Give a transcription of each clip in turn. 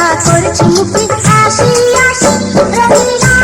কথা করছি মুখে হাসি হাসি রঙিলা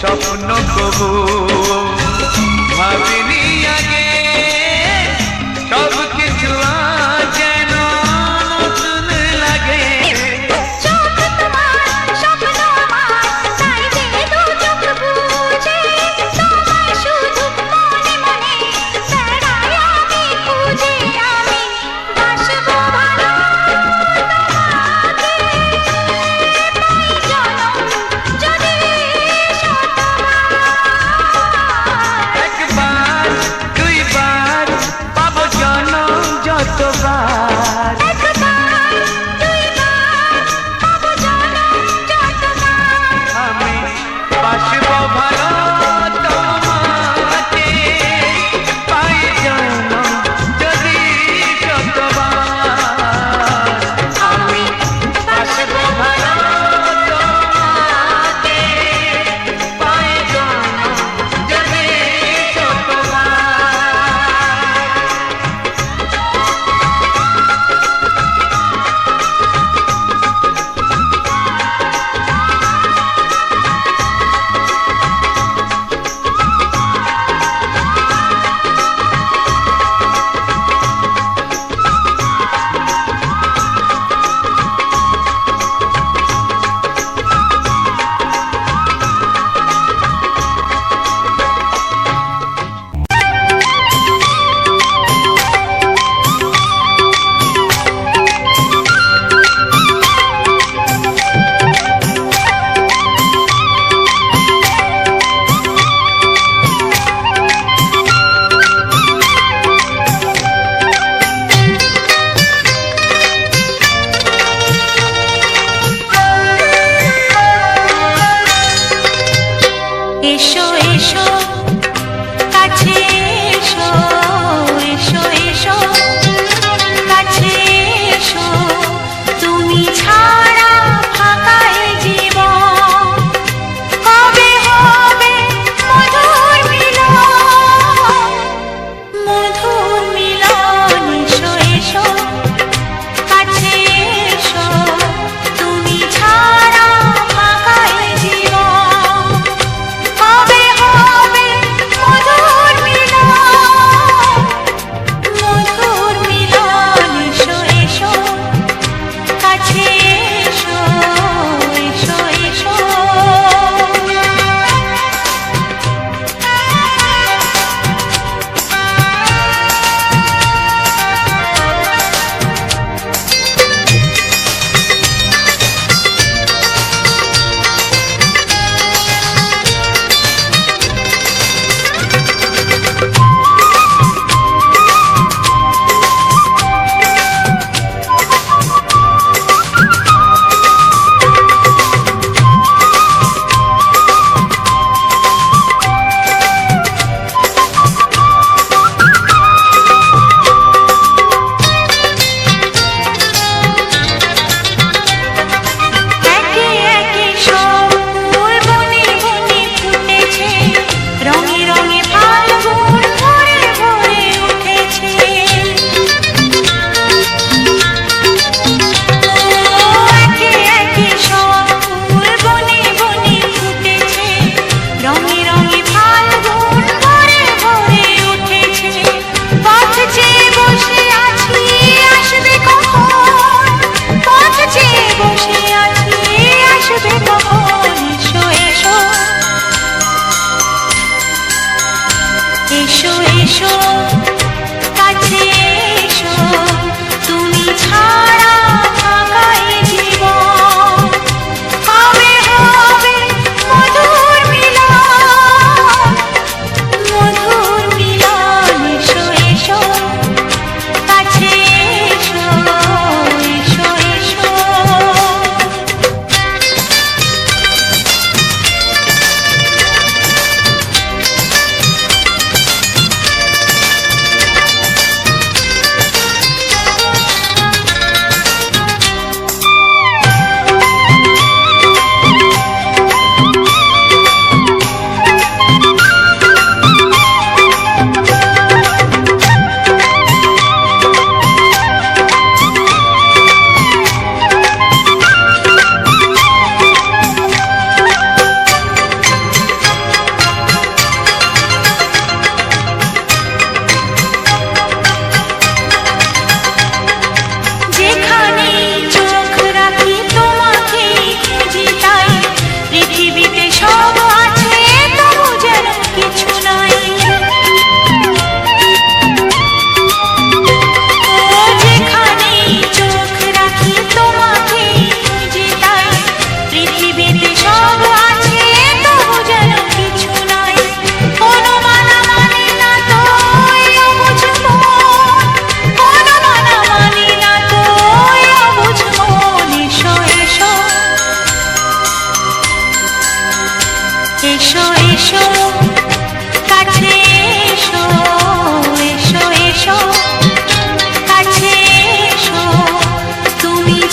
স্বপ্ন কবু ভাবিনি আগে, সব কিছু আজ যেন নতুন লাগে। চোখ তোমার স্বপ্ন আমার, তাই যে দু চোখ বুঝে তোমায় শুধু মনে মনে বেড়াই আমি খুঁজে। আমি বাসবো ভালো তোমাকে, পাই জনম যদি শতবার।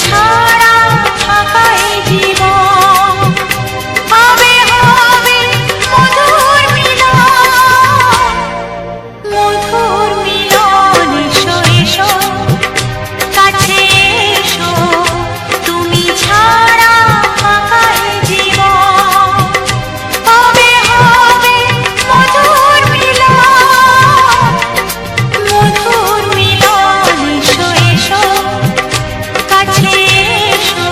ছাড়া ফাঁকা এই জীবন। হবে হবে মধুর মিলন, মধুর মিলন। এসো এসো কাছে এসো, তুমি ছাড়া ফাঁকা এই জীবন। হবে হবে মধুর মিলন, মধুর মিলন। এসো এসো কাছে এসো,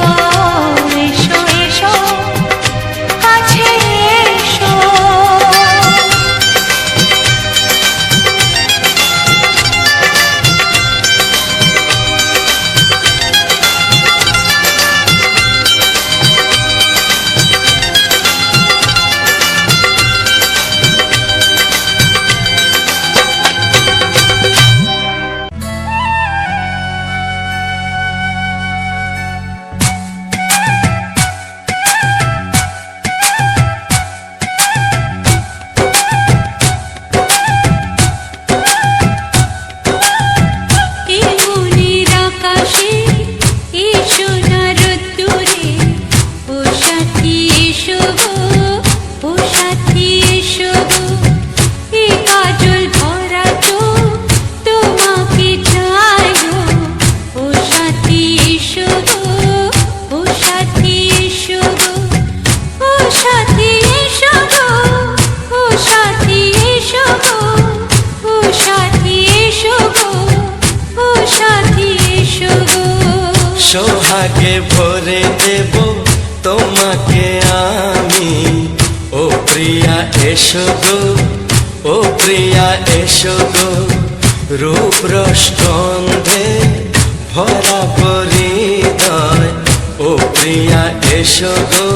এসো এসো কাছে এসো। এই মনের আকাশে এসো না রোদ্দুরে, ও সাথী এসো গো, ও সাথী এসো গো। এই কাজল ভরা চোখ তোমাকে চাই গো, ও সাথী এসো গো, ও সাথী এসো গো। ও সাথী এসো গো, ও সাথী এসো গো, ও সাথী এসো গো, ও সাথী এসো গো। সোহাগে ভরে দেব তোমাকে আমি, ও প্রিয়া এসো গো, ও প্রিয়া এসো গো। রূপ রস গন্ধে ভরা পরিদয়, ও প্রিয়া এসো গো,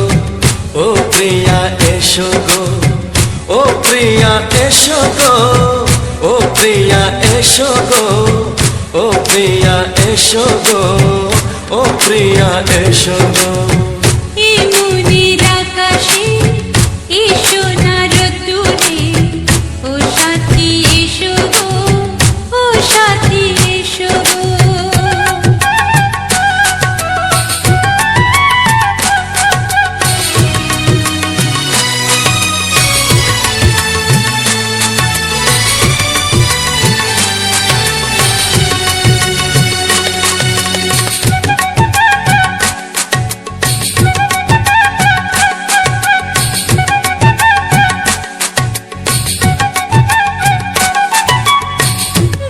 ও প্রিয়া এসো গো। ও প্রিয়া এসো গো, ও প্রিয়া এসো গো, ও প্রিয়া এসো গো, ও প্রিয়া এসো গো। এই মনের আকাশে এসো না রোদ্দুরে, ও সাথী এসো গো, ও সাথী এসো গো।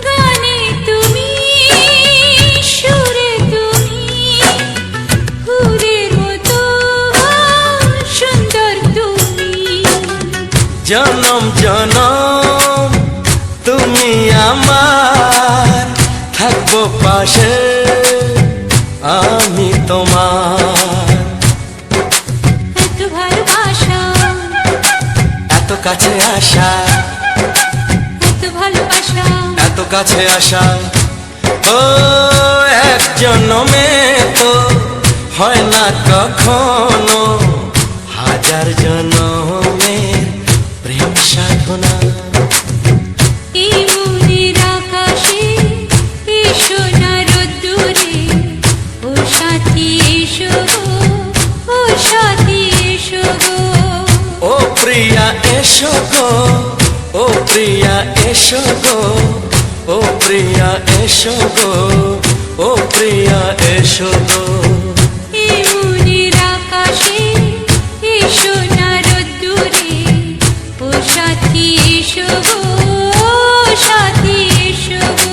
গানে তুমি, সুরে তুমি, ফুলের মতো সুন্দর তুমি। জনম জনম তুমি আমার, থাকবো পাশে আমি তোমার। এত ভালোবাসা, এত কাছে আসা, এত ভালোবাসা, এত কাছে আসা। ও এক জন্মে তো হয় না কখনো, হাজার জন্মের প্রেম সাধনা। এই মনের আকাশে এসো না রোদ্দুরে, ও সাথী এসো গো, ও সাথী এসো গো। ও প্রিয়া এসো গো, ও প্রিয়া এসো গো, ও প্রিয়া এসো গো, ও প্রিয়া এসো গো। এই মনের আকাশে এসো না রোদ্দুরে, ও সাথী এসো গো, ও সাথী এসো গো।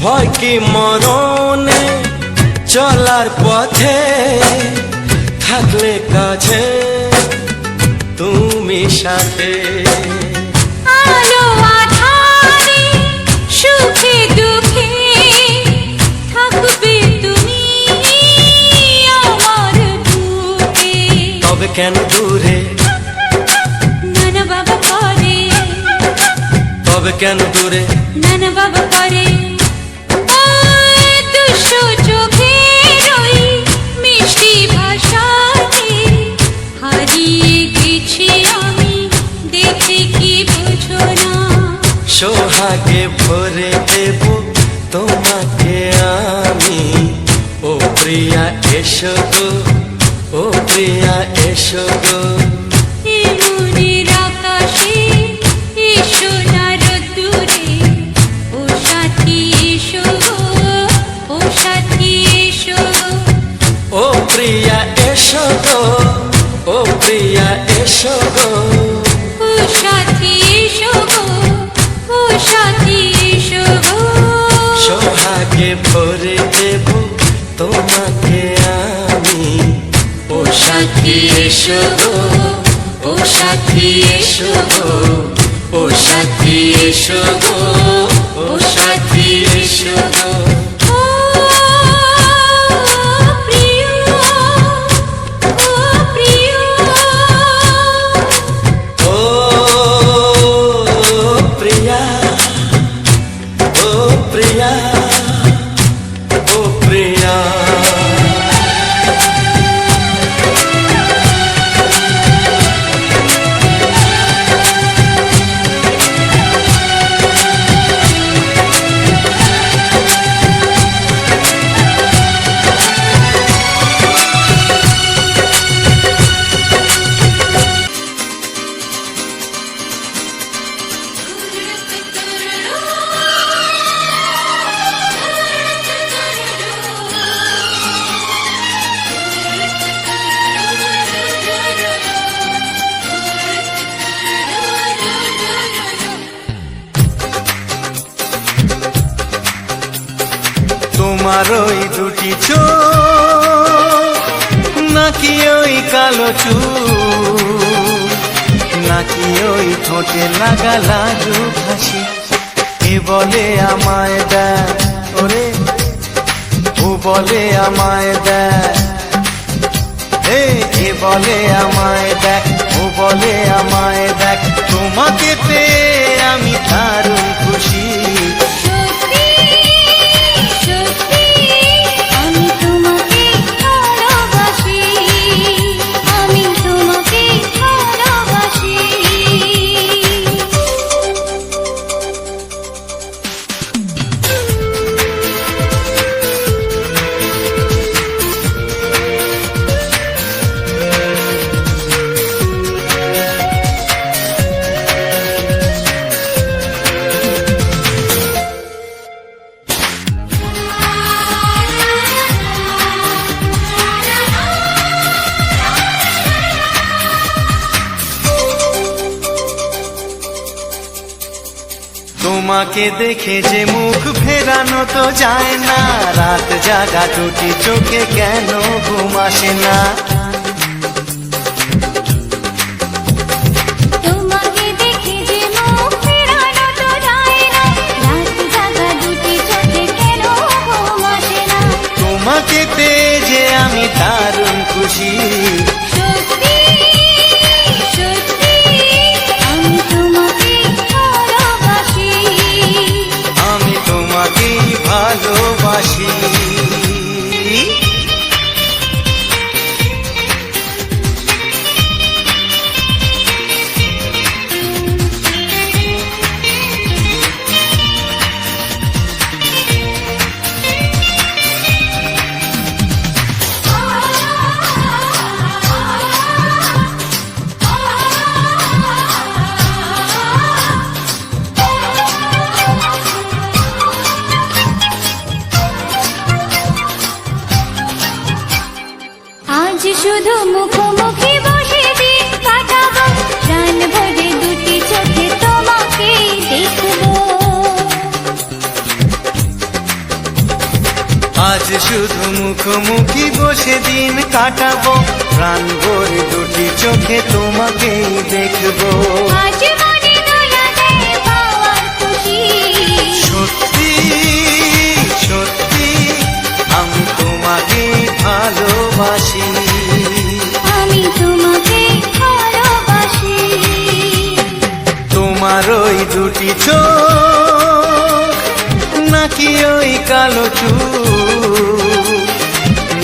ভয় কি মরণে চলার পথে, থাকলে কাছে তুমি সাথে। কেন দূরে, নানা বাবা করে, তবে কেন দূরে? নানা বাবা করে। ওই দুষ্টু চোখের ওই মিষ্টি ভাষাতে হারিয়ে গেছি আমি, দেখে কি বোঝো না। সোহাগে ভরে দেব তোমাকে আমি, ও প্রিয়া এসো গো, ও প্রিয়া এসো গো। এ মনের আকাশে এসো না রোদ্দুরে, ও সাথী এসো গো, ও সাথী এসো গো। ও প্রিয়া এসো গো, ও প্রিয়া এসো গো। ও সাথী এসো গো, ও সাথী এসো গো। সোহাগে ভরে দেব তোমাকে আমি, ও সাথী এসো গো, ও সাথী এসো গো, ও সাথী এসো গো, ও সাথী এসো গো। ও প্রিয়, ও প্রিয়, ও প্রিয়া, ও প্রিয়া, ও প্রিয়া। তোমার ওই দুটি চোখ, নাকি ওই কালো চুল, নাকি ওই ঠোঁটে লাগা লাজু হাসি, এ বলে আমায় দেয় ওরে, ও বলে আমায় দেয়, এ বলে আমায় দেখ, ও বলে আমায় দেখ, তোমাকে পেয়ে আমি দারুণ খুশি। সত্যি সত্যি আমি তোমাকে ভালোবাসি, আমি তোমাকে ভালোবাসি। তোমাকে দেখে যে মুখ ফেরানো তো যায় না, রাত জাগা টুটি চোখে কেন ঘুম আসে না। তোমাকে দেখে যে মুখ ফেরানো তো যায় না, রাত জাগা দুটি চোখে কেন ঘুম আসে না। তোমাকে পেয়ে যে আমি দারুণ খুশি। সত্যি সত্যি আমি তোমাকে ভালোবাসি, আমি তোমাকেই ভালোবাসি। আজ শুধু মুখোমুখি বসে দিন কাটাবো, প্রাণ ভরে দুটি চোখে তোমাকে দেখবো। আজ শুধু মুখোমুখি বসে দিন কাটাবো, প্রাণ ভরে দুটি চোখে তোমাকেই দেখবো। আজ মনে দোলা দেয় পাওয়ার খুশি। সত্যি সত্যি আমি তোমাকে ভালোবাসি। আমি তোমাকে তোমার ওই দুটি চোখ, নাকি ওই কালো চুল,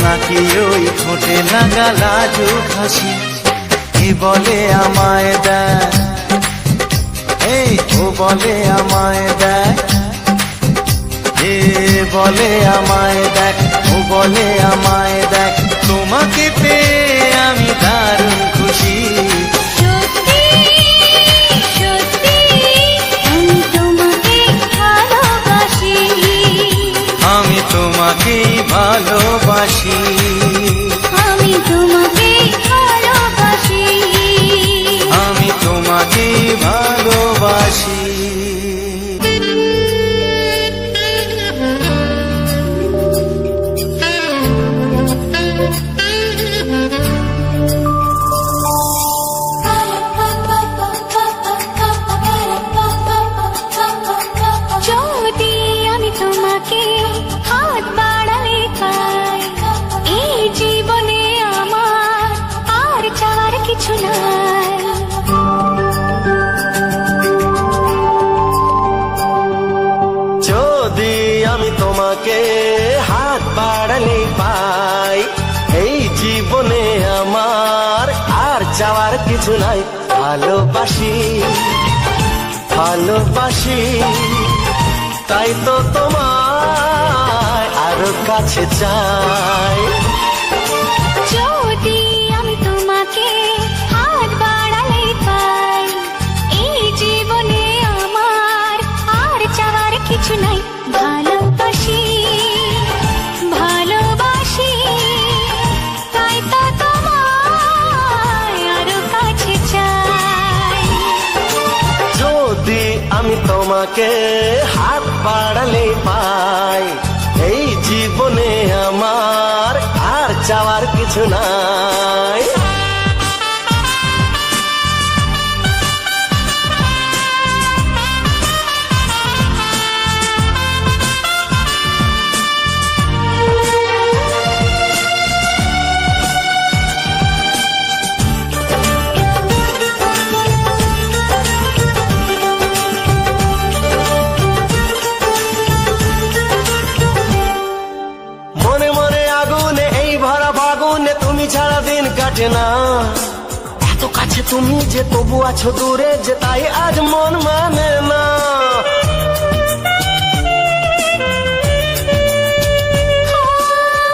নাকি ওই ঠোঁটে লাগা লাজুক হাসি। কে বলে আমায় দেখ, এই ও বলে আমায় দেখ, এ বলে আমায় দেখ, ও বলে আমায় দেখ, তোমাকে পেয়ে আমি দারুণ খুশি। সত্যি সত্যি আমি তোমাকে ভালোবাসি, আমি তোমাকেই ভালোবাসি, আমি তোমাকে ভালোবাসি। আমি তোমাকেই ভালোবাসি। যদি আমি তোমাকে হাত বাড়ালে পাই, এই জীবনে আমার আর চাওয়ার কিছু নাই। যদি আমি তোমাকে হাত বাড়ালে পাই, এই জীবনে আমার আর চাওয়ার কিছু নাই। ভালোবাসি ভালোবাসি, তাই তো তোমায় আরো কাছে চাই। যদি আমি তোমাকে হাত বাড়ালে পাই, এই জীবনে আমার আর চাওয়ার কিছু নাই। ভালোবাসি ভালোবাসি, তাই তো তোমায় আরো কাছে চাই। যদি আমি তোমাকে হাত বাড়ালে পাই, এই জীবনে আমার আর চাওয়ার কিছু নাই। মনে মনে আগুনে এই ভরা ফাগুনে তুমি ছাড়া দিন কাটে না। এত কাছে তুমি যে তবু আছো দূরে, যে তাই আজ মন মানে না।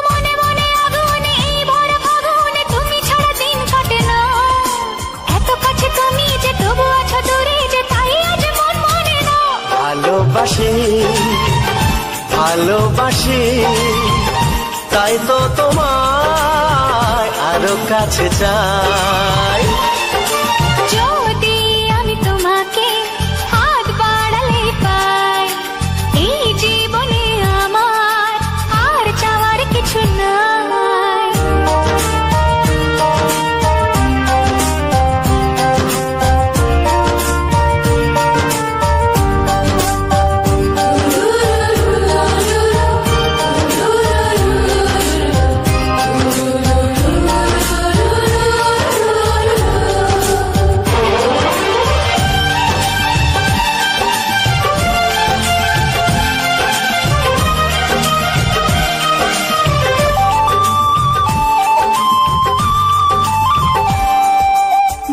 মনে মনে আগুনে এই ভরা ফাগুনে তুমি ছাড়া দিন কাটে না। এত কাছে তুমি যে তবু আছো দূরে, যে তাই আজ মন মানে না। ভালোবাসি ভালোবাসি, তাই তো তোমায় আরো কাছে চাই। যদি আমি তোমাকে হাত বাড়ালে পাই, এই জীবনে আমার আর চাওয়ার কিছু নাই।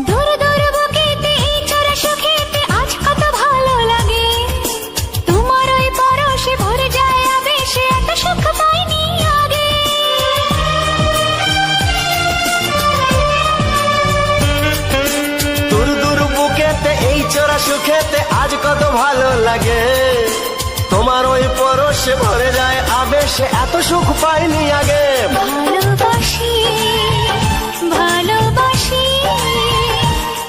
দূর দূর বুকেতে এই চোরা সুখেতে আজ কত ভালো লাগে। তোমার ওই পরশে ভরে যায় আবেশে, এত সুখ পাইনি আগে। দূর দূর বুকেতে এই চোরা সুখেতে আজ কত ভালো লাগে। তোমার ওই পরশে ভরে যায় আবেশে, এত সুখ পাইনি আগে। ভালোবাসি ভালোবাসি,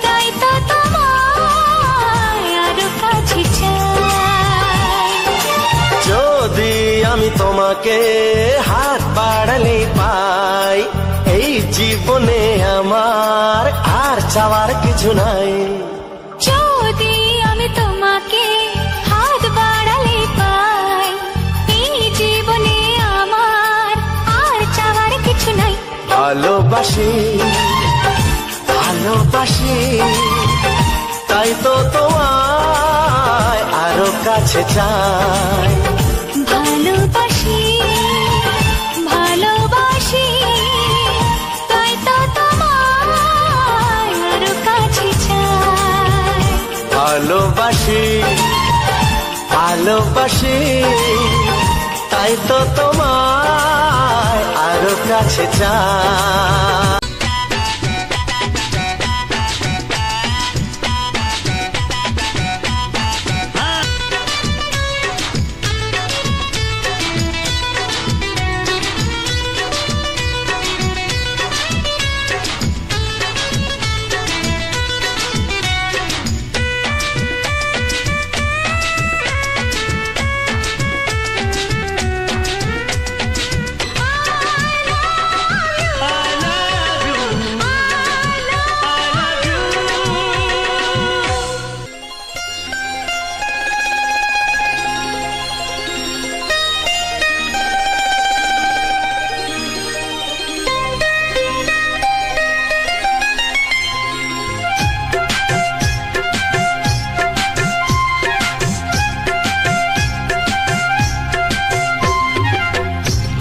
তাই তো তোমায় আরো কাছে চাই। যদি আমি তোমাকে হাত বাড়ালে পাই, এই জীবনে আমার আর চাওয়ার কিছু নাই। যদি আমি তোমাকে হাত বাড়ালে পাই, এই জীবনে আমার আর চাওয়ার কিছু নাই। ভালোবাসি ভালোবাসি, তাই তো তোমার কাছে চাই। ভালোবাসি ভালোবাসি তাই তো তোমায় আরো কাছে চাই। ভালোবাসি ভালোবাসি তাই তো তোমায় আরো কাছে চাই।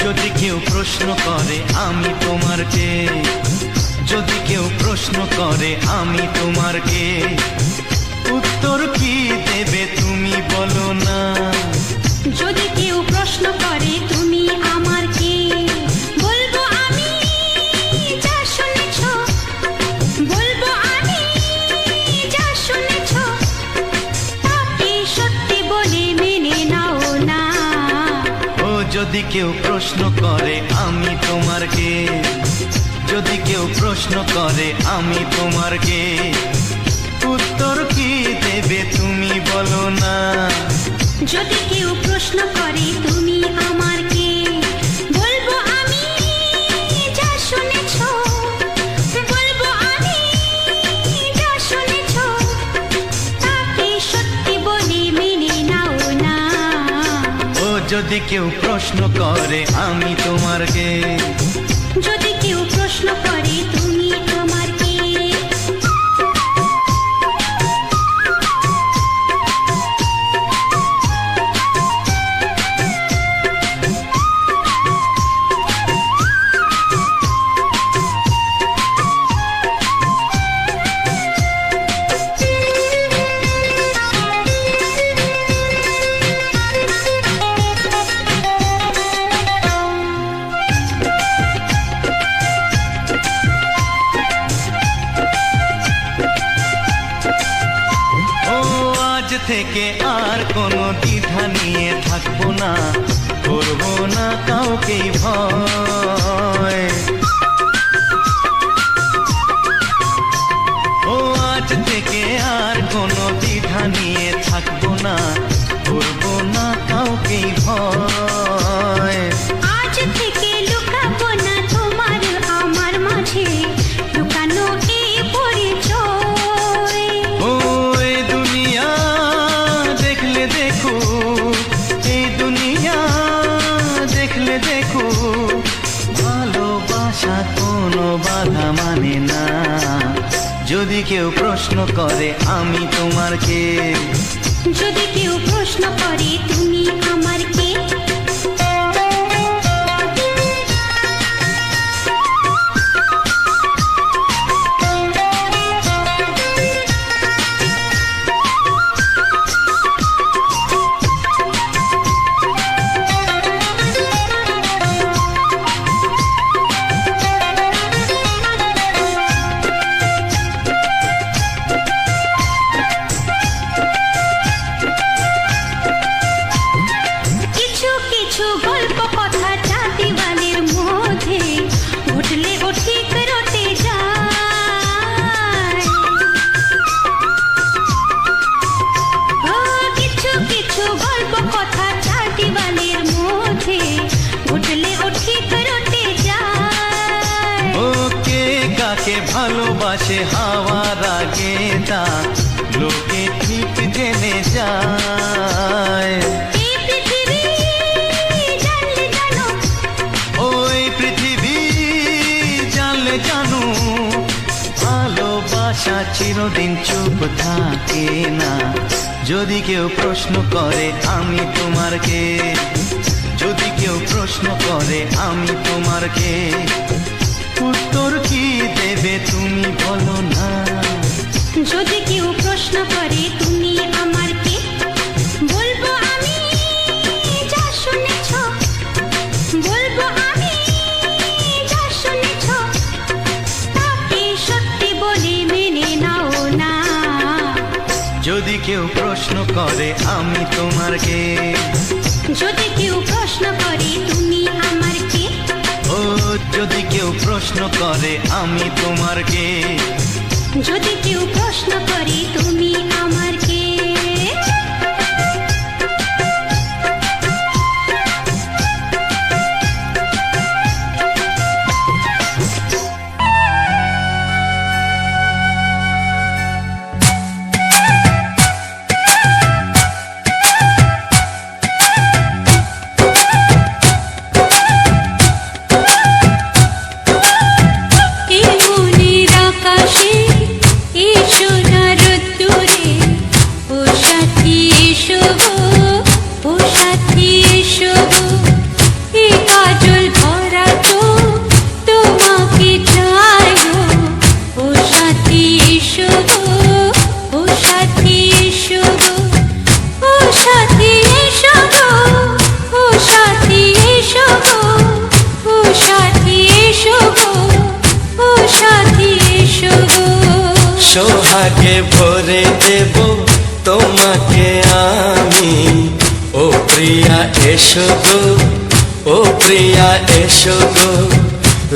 যদি কেউ প্রশ্ন করে আমি তোমার কে, যদি কেউ প্রশ্ন করে আমি তোমার কে, উত্তর কি দেবে তুমি বলো না। যদি কেউ প্রশ্ন করে তুমি আমার কে, বলবো আমি যা শুনেছ, বলবো আমি যা শুনেছ, তাকে সত্যি বলে মেনে নাও না। ও যদি কেউ প্রশ্ন করে আমি তোমার কে, যদি কেউ প্রশ্ন করে আমি তোমার কে, উত্তর কি দেবে তুমি বলো না। যদি কেউ প্রশ্ন করে তুমি আমার কে, বলবো আমি যা শুনেছ, বলবো আমি যা শুনেছ, তাকে সত্যি বলে মেনে নাও না। ও যদি কেউ প্রশ্ন করে আমি তোমার কে, যদি কেউ প্রশ্ন করে তুমি আমার কে। থেকে আর কোনো দ্বিধা নিয়ে থাকবো না, করবো না কাউকেই ভয়। ও আজ থেকে আর কোনো দ্বিধা নিয়ে থাকবো না, করবো না কাউকেই ভয়। আজ থেকে লুকাবো না তোমার আমার মাঝে লুকানো এই পরিচয়। ও এই দুনিয়া দেখলে দেখো, এই দুনিয়া দেখলে দেখো, ভালোবাসা কোনো বাধা মানে না। যদি কেউ প্রশ্ন করে আমি তোমার কে, যদি কেউ প্রশ্ন করে তুমি আমার কে। ভালোবাসে হাওয়ার আগে তা লোকে ঠিক জেনে যায়। ওই পৃথিবী জানলে জানো, ভালোবাসা চিরদিন চুপ থাকে না, যদি কেউ প্রশ্ন করে আমি তোমার কে, যদি কেউ প্রশ্ন করে আমি তোমার কে, উত্তর কি দেবে তুমি বলো না। যদি কেউ প্রশ্ন করে তুমি আমার কে, বলবো আমি যা শুনেছ, বলবো আমি যা শুনেছ, তাকে সত্যি বলে মেনে নাও না। যদি কেউ প্রশ্ন করে আমি তোমার কে, যদি কেউ প্রশ্ন করে তুমি আমার কে, ও যদি কেউ প্রশ্ন করে আমি তোমার কে, যদি কেউ প্রশ্ন করে তুমি আমার কে। সোহাগে ভরে দেব তোমাকে আমি, ও প্রিয়া এসো গো, ও প্রিয়া এসো গো,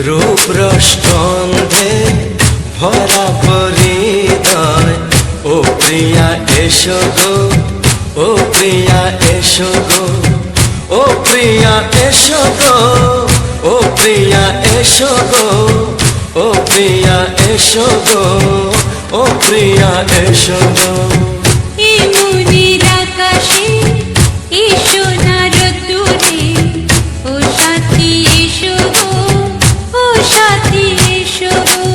রূপ রসগন্ধে ভরা পরিদয়, ও প্রিয়া এসো গো, ও প্রিয়া এসো গো, ও প্রিয়া এসো গো, ও প্রিয়া এসো গো, ও প্রিয়া এসো গো, ও প্রিয়া এসো গো। এই মনের আকাশে এই সোনার রোদ্দুরে, ও সাথী এসো গো, ও সাথী এসো গো।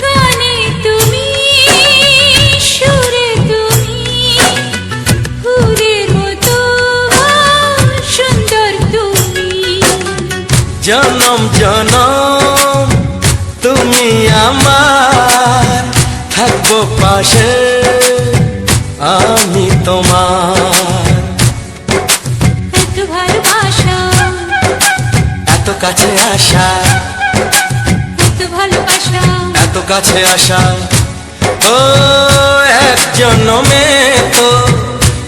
গানে তুমি, সুরে তুমি, ফুলের মতো সুন্দর তুমি। জনম জনম তুমি আমার, থাকবো পাশে আমি তোমার। এত ভালোবাসা, এত কাছে আসা, এত ভালোবাসা, এত কাছে আসা, ও এক জন্মে তো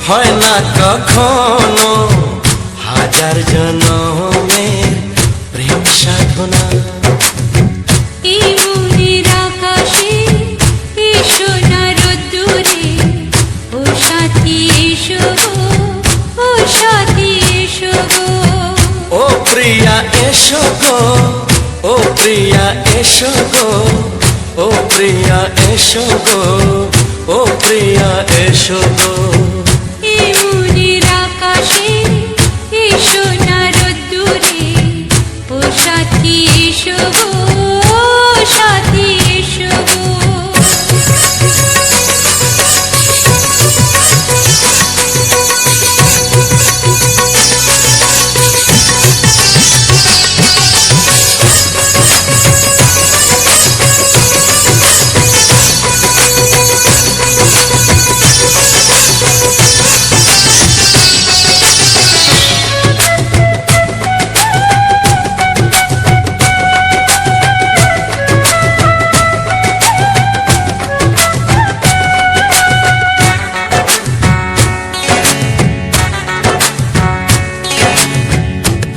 হয় না কখনো, হাজার জন্মের প্রেম সাধনা। এই মনের আকাশে এই সোনার রোদ্দুরে, ও সাথী এসো গো, ও সাথী এসো গো। ও প্রিয়া এসো গো, ও প্রিয়া এসো গো, ও প্রিয়া এসো গো, ও প্রিয়া এসো গো। এই মনের আকাশে এই সোনার রোদ্দুরে, ও সাথী এসো গো, ও সাথী এসো গো।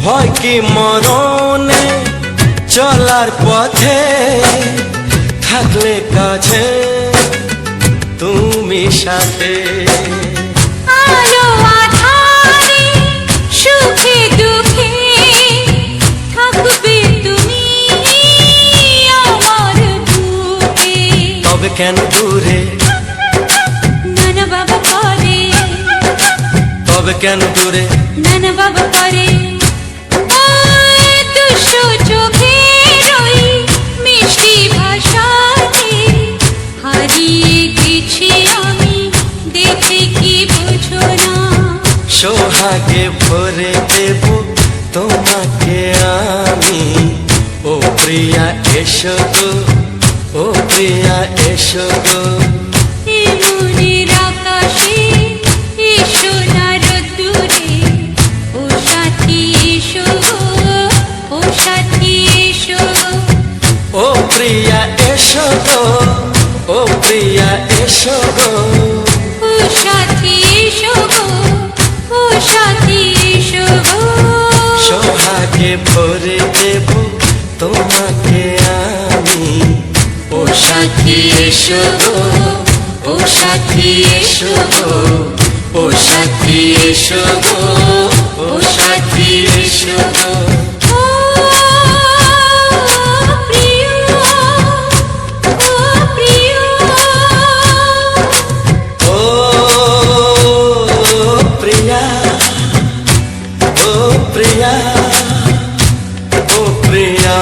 ভয় কি মরণে চলার পথে, থাকলে কাছে তুমি সাথে। আলো আধারে কেন দূরে, নানা বাবা করে, তবে কেন দূরে? নানা বাবা করে। ওই দুষ্টু চোখের ওই মিষ্টি ভাষাতে হারিয়ে গেছি আমি, দেখে কি বুঝো না। সোহাগে ভরে দেব তোমাকে আমি, ও প্রিয়া এসো গো, ও প্রিয়া এসো গো। এই মনের আকাশে এসো না রোদ্দুরে, ও সাথী এসো গো, ও সাথী এসো গো। ও প্রিয়া এসো গো, ও প্রিয়া এসো গো। ও সাথী এসো গো, ও সাথী এসো গো। সোহাগে ভরে দেব তোমাকে আমি, ও সাথী এসো গো, ও সাথী এসো গো, ও সাথী এসো গো, ও সাথী এসো গো। ও প্রিয়, ও প্রিয়, ও প্রিয়া, ও প্রিয়া, ও প্রিয়া।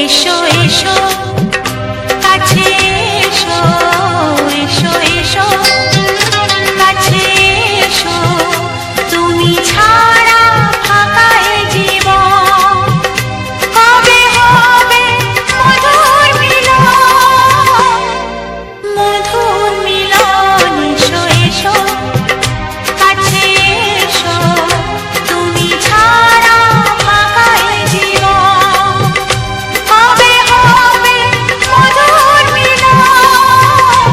এসো এসো কাছে এসো, এসো এসো কাছে এসো, তুমি ছাড়া ফাঁকা এ জীবন, কবে হবে মধুর মিলন, মধুর মিলন। এসো এসো কাছে এসো, তুমি ছাড়া ফাঁকা এ জীবন, কবে হবে মধুর মিলন,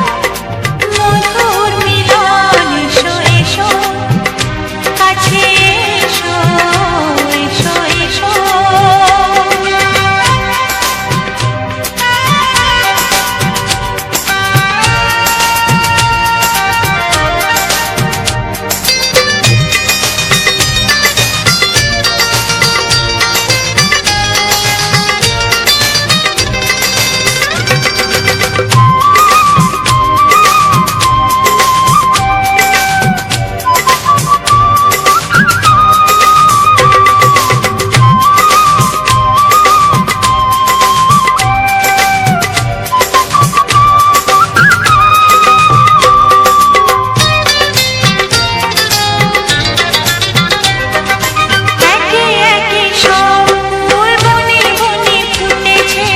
মধুর মিলন। এসো এসো কাছে এসো, এসো এসো। একে একে সব ফুল বনে বনে ফুটেছে,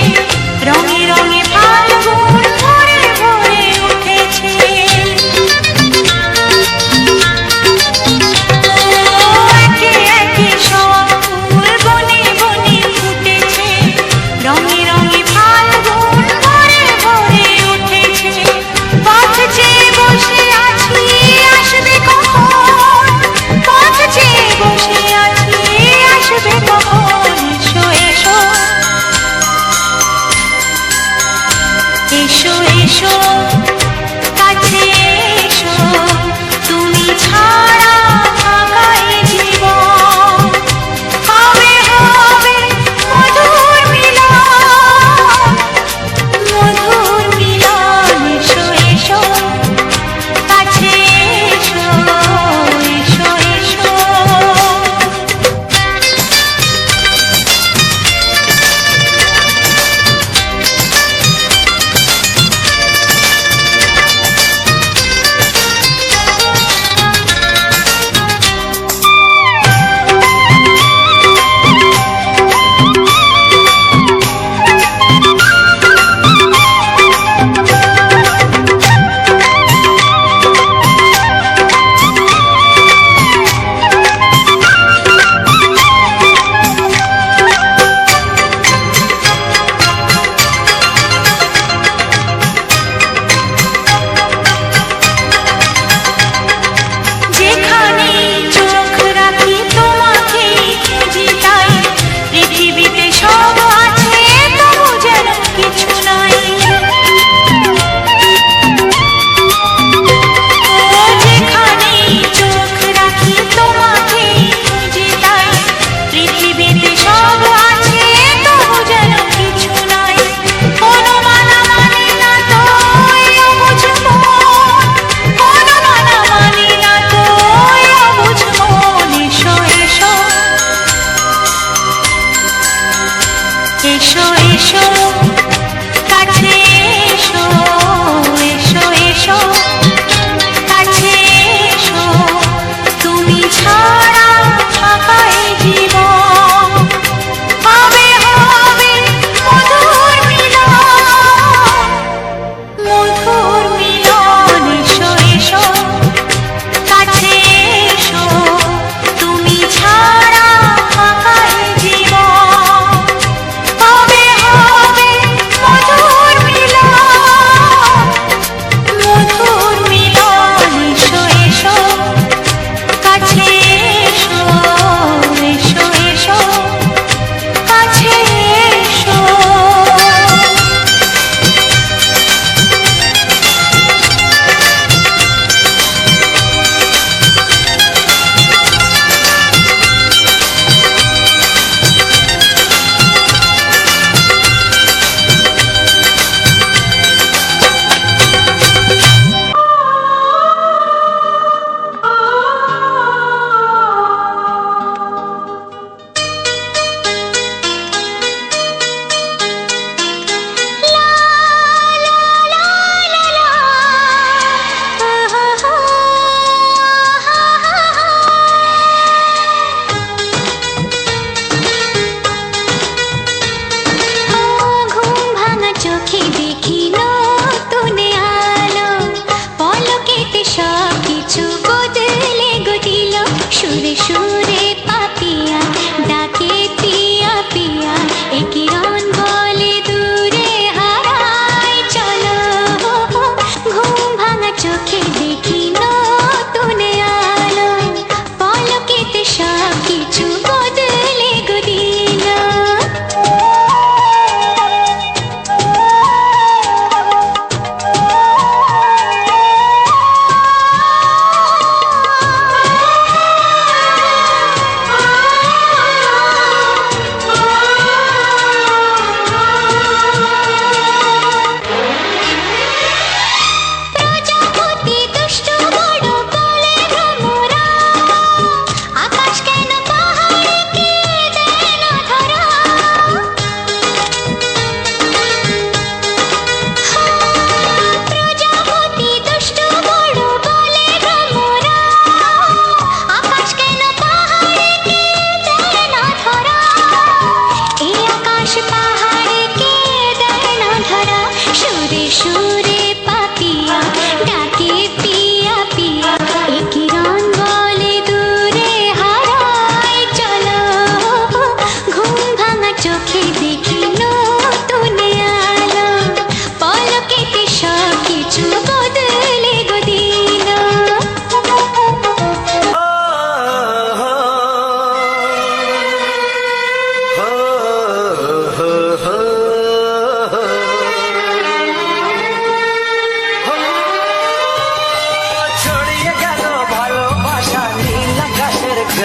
রঙে রঙে ফাল্গুন ভরে ভরে উঠেছে। একে একে সব ফুল বনে বনে ফুটেছে, রঙে রঙে ফাল্গুন ভরে ভরে উঠেছে। পথ চেয়ে বসে আছি আসবে কখন, পথ চেয়ে বসে আছি আসবে কখন। এসো এসো, এসো এসো কাছে এসো, তুমি ছাড়া ফাঁকা এ জীবন, কবে হবে মধুর মিলন, মধুর মিলন। এসো এসো কাছে এসো, এসো এসো।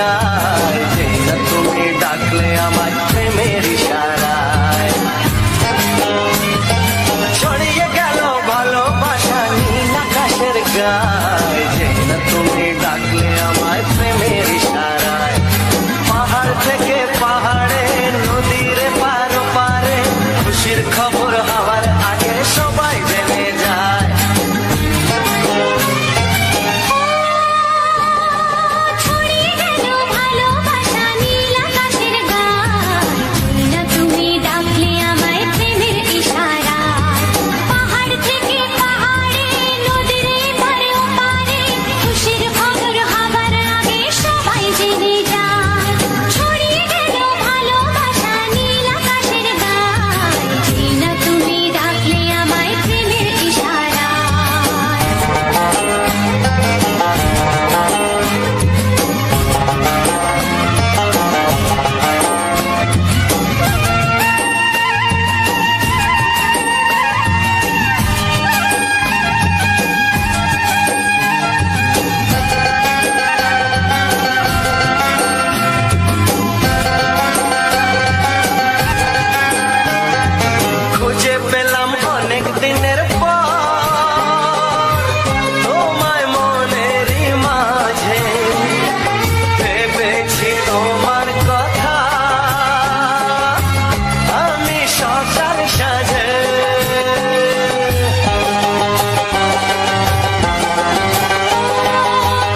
যায়, যেই না তুমি ডাকলে আমার প্রেমের ইশারায়। ছড়িয়ে গেল ভালোবাসা নীল আকাশের গায়, যেই না তুমি ডাকলে আমার প্রেমের ইশারায়। পাহাড় থেকে পাহাড়ে, নদীর পার পারে, খুশির খবর হওয়ার আগে সবাই জেনে যায়। ছড়িয়ে গেল ভালোবাসা নীল আকাশের গায়, যেই না তুমি ডাকলে আমায় প্রেমের ইশারায়। পাহাড় থেকে পাহাড়ে, নদীর এপারে ওপারে, খুশির খবর হবার আগে সবাই জেনে যায়। ছড়িয়ে গেল ভালোবাসা নীল আকাশের গায়, যেই না তুমি ডাকলে আমায় প্রেমের ইশারায়। খুঁজে পেলাম অনেক দিনের পর তোমায় মনেরই মাঝে, ভেবেছি তোমার কথা আমি সকাল সাজে।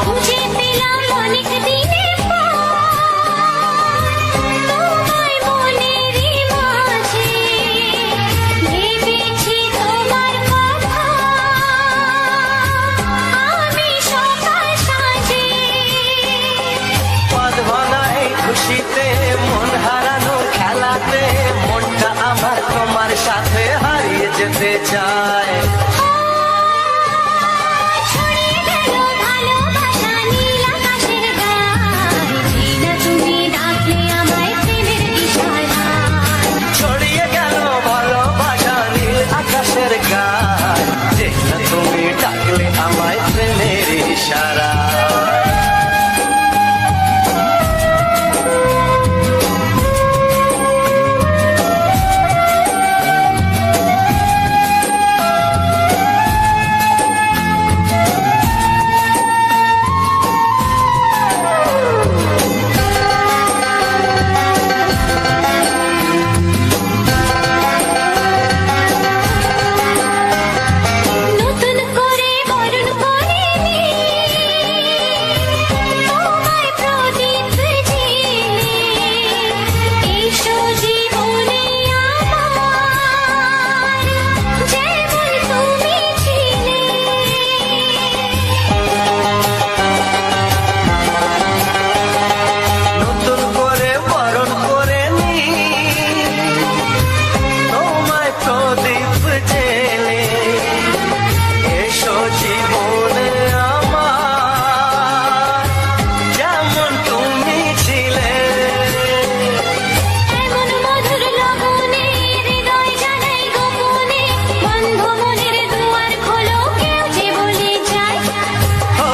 খুঁজে পেলাম অনেক দিনের পর তোমায় মনেরই মাঝে, ভেবেছি তোমার কথা আমি সকাল সাজে। পদ ভাঙা এই খুশিতে, মন হারানো খেলাতে, মনটা আমার তোমার সাথে হারিয়ে যেতে চায়। ছড়িয়ে গেল ভালোবাসা নীল আকাশের গায়, যেই না তুমি ডাকলে আমায় প্রেমের ইশারায়। ছড়িয়ে গেল ভালোবাসা নীল আকাশের গায়, যে না তুমি ডাকলে আমায় প্রেমের ইশারা। নতুন করে বরণ করে নি তোমায় প্রদীপ জেলে, এসো জীবনে আমার যেমন তুমি ছিলে। নতুন করে বরণ করে নি তোমায় প্রদীপ জেলে, এসো জীবনে আমার যেমন তুমি ছিলে। এমন মধুর লগনে হৃদয় জানাই গোপনে, বন্ধ মনের দুয়ার খোলো কেউ যে বলে যায়। ও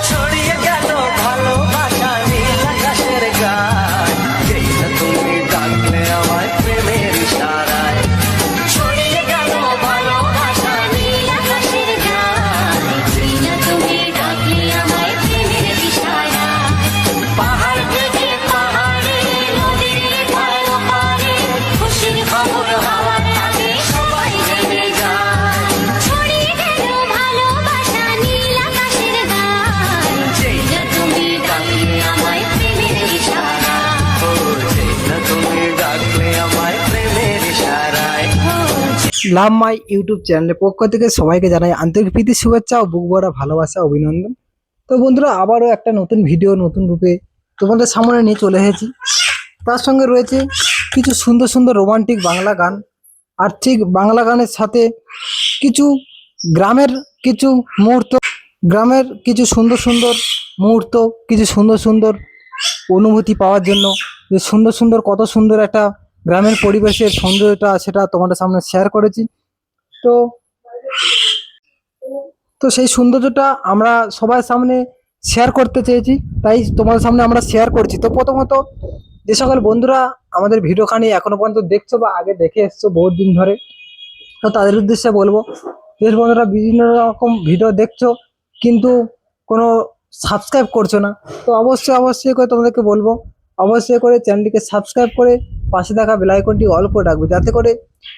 ছড়িয়ে গেল ভালোবাসা নীল আকাশের গায়, যেই না তুমি ডাকলে আমায় প্রেমের ইশারায়। ছড়িয়ে গেল ভালোবাসা নীল আকাশের গায়, যেই না তুমি ডাকলে আমায় প্রেমের ইশারায়। পাহাড় থেকে পাহাড়ে, নদীর এপার ওপারে, খুশির খবর হওয়ার আগে সবাই জেনে যায়। ছড়িয়ে গেল ভালোবাসা নীল আকাশের গায়, যেই না তুমি ডাকলে আমায় প্রেমের ইশারায়। ও যেই না তুমি ডাকলে আমায় প্রেমের ইশারায়। লাভ মাই ইউটিউব চ্যানেলের পক্ষ থেকে সবাইকে জানাই আন্তরিক প্রীতি শুভেচ্ছা ও বুক ভরা ভালোবাসা অভিনন্দন। তো বন্ধুরা, আবারও একটা নতুন ভিডিও নতুন রূপে তোমাদের সামনে নিয়ে চলে এসেছি। তার সঙ্গে রয়েছে কিছু সুন্দর সুন্দর রোমান্টিক বাংলা গান, আর ঠিক বাংলা গানের সাথে কিছু গ্রামের কিছু মুহূর্ত, গ্রামের কিছু সুন্দর সুন্দর মুহূর্ত, কিছু সুন্দর সুন্দর অনুভূতি পাওয়ার জন্য যে সুন্দর সুন্দর কত সুন্দর একটা গ্রামের পরিবেশের সৌন্দর্যটা সেটা তোমাদের সামনে শেয়ার করেছি। তো সেই সৌন্দর্যটা আমরা সবার সামনে শেয়ার করতে চেয়েছি, তাই তোমাদের সামনে আমরা শেয়ার করছি। তো প্রথমত যে সকল বন্ধুরা আমাদের ভিডিওখানি এখনো পর্যন্ত দেখছো বা আগে দেখে এসছো বহুত দিন ধরে, তো তাদের উদ্দেশ্যে বলবো, যে বন্ধুরা বিভিন্ন রকম ভিডিও দেখছো কিন্তু কোনো সাবস্ক্রাইব করছো না, তো অবশ্যই করে তোমাদেরকে বলবো, অবশ্যই করে চ্যানেলটিকে সাবস্ক্রাইব করে পাশে থাকা বেল আইকনটি অল করে রাখবে, যাতে করে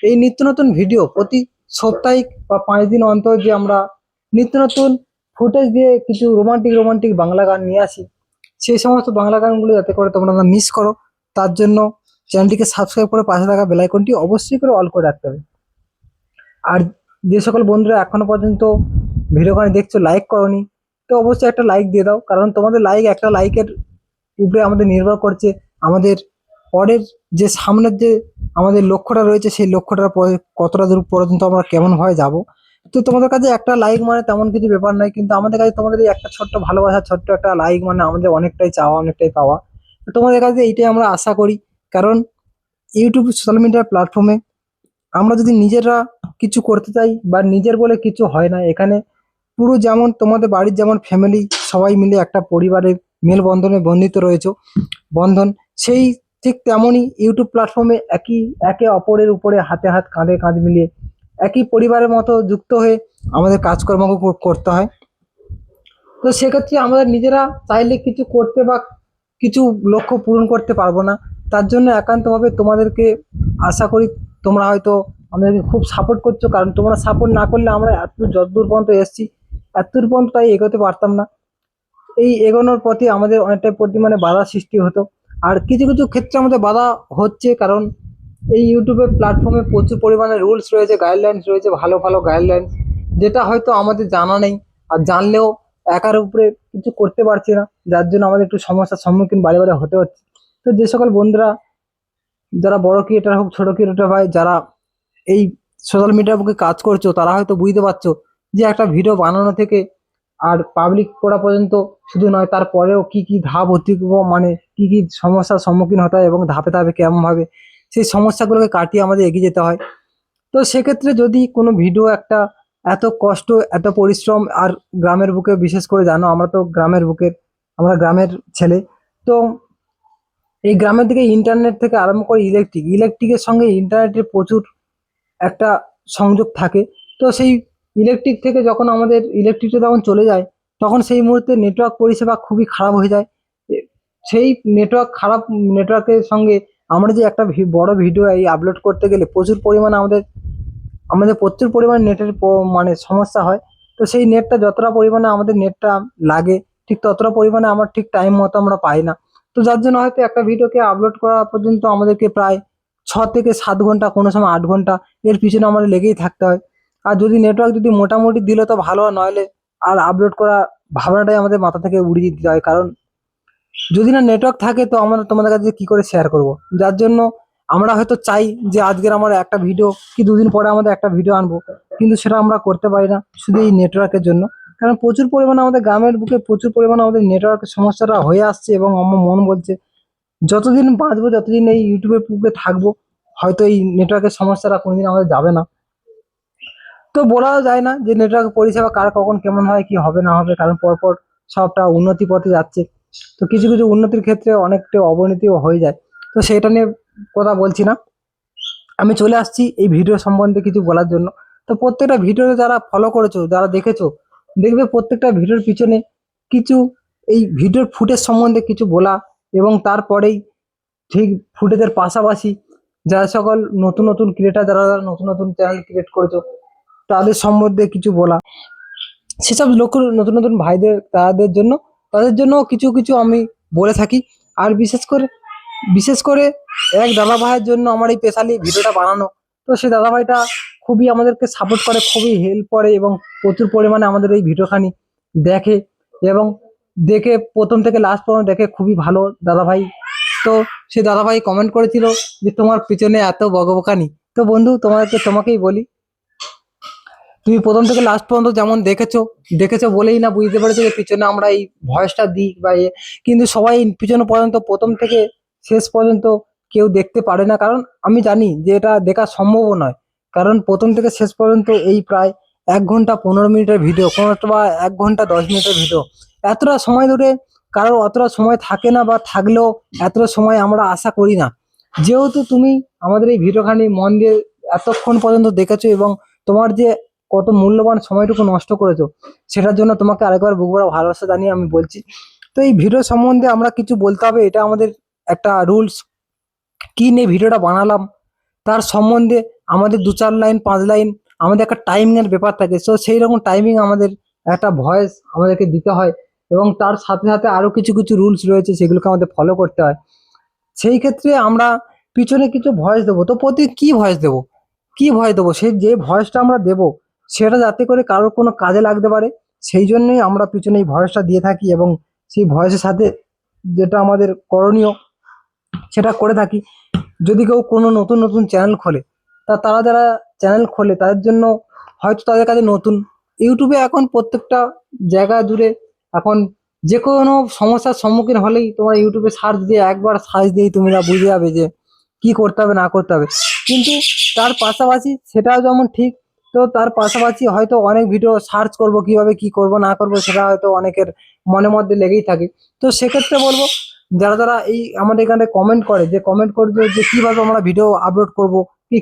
এই নিত্য নতুন ভিডিও প্রতি সাপ্তাহিক বা 5 দিন অন্তর যে আমরা নিত্য নতুন ফুটেজ দিয়ে কিছু রোমান্টিক বাংলা গান নিয়ে আসি, সেই সমস্ত বাংলা গানগুলো যাতে করে তোমরা না মিস করো, তার জন্য চ্যানেলটিকে সাবস্ক্রাইব করে পাশে থাকা বেল আইকনটি অবশ্যই করে অল করে রাখতে হবে। আর যে সকল বন্ধুরা এখনো পর্যন্ত ভিডিওখানে দেখছো লাইক করনি, তো অবশ্যই একটা লাইক দিয়ে দাও, কারণ তোমাদের একটা লাইকের উপরে আমাদের নির্ভর করছে আমাদের পরের যে সামনের যে আমাদের লক্ষ্যটা রয়েছে, সেই লক্ষ্যটার কতটা দূর পর্যন্ত আমরা কেমন ভাবে যাব। তো তোমাদের কাছে একটা লাইক মানে তেমন কিছু ব্যাপার নয়, কিন্তু আমাদের কাছে তোমাদের এই একটা ছোট্ট ভালোবাসা, ছোট্ট একটা লাইক মানে আমাদের অনেকটাই চাওয়া, অনেকটাই পাওয়া। তো তোমাদের কাছে এইটাই আমরা আশা করি, কারণ ইউটিউব সোশ্যাল মিডিয়া প্ল্যাটফর্মে আমরা যদি নিজেরা কিছু করতে চাই বা নিজের বলে কিছু হয় না এখানে, পুরো যেমন তোমাদের বাড়ির যেমন ফ্যামিলি সবাই মিলে একটা পরিবারের মেলবন্ধনে বন্ধিত রয়েছে বন্ধন, সেই ঠিক তেমনই ইউটিউব প্ল্যাটফর্মে একে অপরের উপরে হাতে হাত কাঁধে কাঁধ মিলিয়ে একই পরিবারের মতো যুক্ত হয়ে আমাদের কাজকর্ম করতে হয়। তো সেক্ষেত্রে আমরা নিজেরা চাইলে কিছু করতে বা কিছু লক্ষ্য পূরণ করতে পারবো না, তার জন্য একান্তভাবে তোমাদেরকে আশা করি তোমরা হয়তো আমাদেরকে খুব সাপোর্ট করছো, কারণ তোমরা সাপোর্ট না করলে আমরা যতদূর পর্যন্ত এসেছি এতদূর পর্যন্ত তাই এগোতে পারতাম না। এই এগোনোর পথে আমাদের অনেকটাই পরিমাণে বাধা সৃষ্টি হতো, আর কিছু কিছু ক্ষেত্রে আমাদের বাধা হচ্ছে, কারণ এই ইউটিউবের প্ল্যাটফর্মে প্রচুর পরিমাণে রুলস রয়েছে, গাইডলাইন্স রয়েছে, ভালো ভালো গাইডলাইন্স, যেটা হয়তো আমাদের জানা নেই, আর জানলেও একার উপরে কিছু করতে পারছি না, যার জন্য আমাদের একটু সমস্যার সম্মুখীন বারে বারে হতে হচ্ছে। তো যে সকল বন্ধুরা যারা বড় ক্রিয়েটার হোক ছোট ক্রিয়েটার ভাই যারা এই সোশ্যাল মিডিয়ার বুকে কাজ করছো, তারা হয়তো বুঝতে পারছো যে একটা ভিডিও বানানো থেকে আর পাবলিক করা পর্যন্ত শুধু নয়, তারপরেও কি কি ধাপ মানে কি কি সমস্যার সম্মুখীন হতে হয় এবং ধাপে ধাপে কেমন ভাবে সেই সমস্যাগুলোকে কাটিয়ে আমাদের এগিয়ে যেতে হয়। তো সেক্ষেত্রে যদি কোনো ভিডিও একটা এত কষ্ট এত পরিশ্রম, আর গ্রামের বুকে বিশেষ করে জানো আমরা তো আমরা গ্রামের ছেলে, তো এই গ্রামের দিকে ইন্টারনেট থেকে আরম্ভ করে ইলেকট্রিকের সঙ্গে ইন্টারনেটের প্রচুর একটা সংযোগ থাকে। তো সেই ইলেকট্রিক থেকে যখন আমাদের ইলেকট্রিকটা যখন চলে যায়, তখন সেই মুহূর্তে নেটওয়ার্ক পরিষেবা খুবই খারাপ হয়ে যায়। সেই নেটওয়ার্কের সঙ্গে আমরা যে একটা বড় ভিডিও এই আপলোড করতে গেলে প্রচুর পরিমাণে আমাদের প্রচুর পরিমাণে নেটের মানে সমস্যা হয়। তো সেই নেটটা যতটা পরিমাণে আমাদের নেটটা লাগে, ঠিক ততটা পরিমাণে আমার ঠিক টাইম মতো আমরা পাই না। তো যার জন্য হয়তো একটা ভিডিওকে আপলোড করা পর্যন্ত আমাদেরকে প্রায় 6 থেকে 7 ঘন্টা, কোনো সময় 8 ঘন্টা এর পিছনে আমাদের লেগেই থাকতে হয়। আর যদি নেটওয়ার্ক যদি মোটামুটি দিলে তো ভালো, নইলে আর আপলোড করা ভাবনাটাই আমাদের মাথা থেকে উড়িয়ে দিতে হয়, কারণ যদি না নেটওয়ার্ক থাকে তো আমরা তোমাদের কাছে কি করে শেয়ার করব। যার জন্য আমরা হয়তো চাই যে আজকের আমার একটা ভিডিও কি 2 দিন পরে আমাদের একটা ভিডিও আনবো, কিন্তু সেটা আমরা করতে পারি না শুধু এই নেটওয়ার্কের জন্য, কারণ প্রচুর পরিমাণে আমাদের গ্রামের বুকে প্রচুর পরিমাণে আমাদের নেটওয়ার্কের সমস্যাটা হয়ে আসছে, এবং আমার মন বলছে যতদিন বাঁচবো, যতদিন এই ইউটিউবের বুকে থাকবো, হয়তো এই নেটওয়ার্কের সমস্যাটা কোনোদিন আমাদের যাবে না। তো বলাও যায় না যে নেটওয়ার্ক পরিষেবা কার কখন কেমন হয়, কি হবে না হবে, কারণ পরপর সবটা উন্নতি পথে যাচ্ছে। তো কিছু কিছু উন্নতির ক্ষেত্রে অনেকটা অবনতিও হয়ে যায়। তো সেটা নিয়ে কথা বলছি না, আমি চলে আসছি এই ভিডিও সম্বন্ধে কিছু বলার জন্য। তো প্রত্যেকটা ভিডিওতে যারা ফলো করেছো, যারা দেখেছো, দেখবে প্রত্যেকটা ভিডিওর পিছনে কিছু এই ভিডিওর ফুটেজ সম্বন্ধে কিছু বলা, এবং তারপরেই ঠিক ফুটেজের পাশাপাশি যারা সকল নতুন নতুন ক্রিয়েটার, যারা যারা নতুন নতুন চ্যানেল ক্রিয়েট করেছো, তাদের সম্বন্ধে কিছু বলা, সেসব লোক নতুন নতুন ভাইদের তাদের জন্য কিছু কিছু আমি বলে থাকি। আর বিশেষ করে এক দাদা ভাইয়ের জন্য আমার এই স্পেশালি ভিডিওটা বানানো। তো সেই দাদা ভাইটা খুবই আমাদেরকে সাপোর্ট করে, খুবই হেল্প করে, এবং প্রচুর পরিমাণে আমাদের এই ভিডিওখানি দেখে, এবং দেখে প্রথম থেকে লাস্ট পর্যন্ত দেখে, খুবই ভালো দাদা ভাই। তো সেই দাদা ভাই কমেন্ট করেছিল যে তোমার পিছনে এত বকবকানি। তো বন্ধু তোমাকেই বলি, তুমি প্রথম থেকে লাস্ট পর্যন্ত যেমন দেখেছো বলেই না বুঝতে পেরেছো যে পিছনে আমরা এই ভয়েসটা দিই বা কিন্তু সবাই পিছনে পর্যন্ত প্রথম থেকে শেষ পর্যন্ত কেউ দেখতে পারে না, কারণ আমি জানি যে এটা দেখা সম্ভব নয়, কারণ প্রথম থেকে শেষ পর্যন্ত এই প্রায় 1 ঘন্টা 15 মিনিটের ভিডিও, কোনো বা 1 ঘন্টা 10 মিনিটের ভিডিও, এতটা সময় ধরে কারোর অতটা সময় থাকে না, বা থাকলেও এতটা সময় আমরা আশা করি না। যেহেতু তুমি আমাদের এই ভিডিওখানি মন দিয়ে এতক্ষণ পর্যন্ত দেখেছো এবং তোমার যে কত মূল্যবান সময়টুকু নষ্ট করেছো, সেটার জন্য তোমাকে আরেকবার বুক ভরা ভালোবাসা জানিয়ে আমি বলছি। তো এই ভিডিও সম্বন্ধে আমরা কিছু বলতে হবে, এটা আমাদের একটা রুলস। কি নিয়ে ভিডিওটা বানালাম তার সম্বন্ধে আমাদের 2-4 লাইন 5 লাইন আমাদের একটা টাইমিং এর ব্যাপার থাকে। তো সেই রকম টাইমিং আমাদের একটা ভয়েস আমাদেরকে দিতে হয়, এবং তার সাথে সাথে আরো কিছু কিছু রুলস রয়েছে, সেগুলোকে আমাদের ফলো করতে হয়। সেই ক্ষেত্রে আমরা পিছনে কিছু ভয়েস দেবো। তো প্রতি কি ভয়েস দেবো, কি ভয়েস দেবো, সেই যে ভয়েসটা আমরা দেবো সেটা যাতে করে কারোর কোনো কাজে লাগতে পারে, সেই জন্যই আমরা পিছনে এই ভয়েসটা দিয়ে থাকি, এবং সেই ভয়েসের সাথে যেটা আমাদের করণীয় সেটা করে থাকি। যদি কেউ কোনো নতুন নতুন চ্যানেল খোলে, তারা যারা চ্যানেল খোলে তাদের জন্য হয়তো তাদের কাছে নতুন, ইউটিউবে এখন প্রত্যেকটা জায়গা জুড়ে এখন যে কোনো সমস্যার সম্মুখীন হলেই তোমার ইউটিউবে সার্চ দিয়ে, একবার সার্চ দিয়েই তোমরা বুঝে যাবে যে কি করতে হবে না করতে হবে। কিন্তু তার পাশাপাশি সেটাও যেমন ঠিক, তো তার পাশাপাশি হয়তো অনেক ভিডিও সার্চ করব কিভাবে কি করব না করব, সেটা হয়তো অনেকের মনের মধ্যে লেগেই থাকে। তো সেক্ষেত্রে বলবো, যারা যারা এই আমাদের এখানে কমেন্ট করে, যে কমেন্ট করবে যে কিভাবে আমরা ভিডিও আপলোড করব,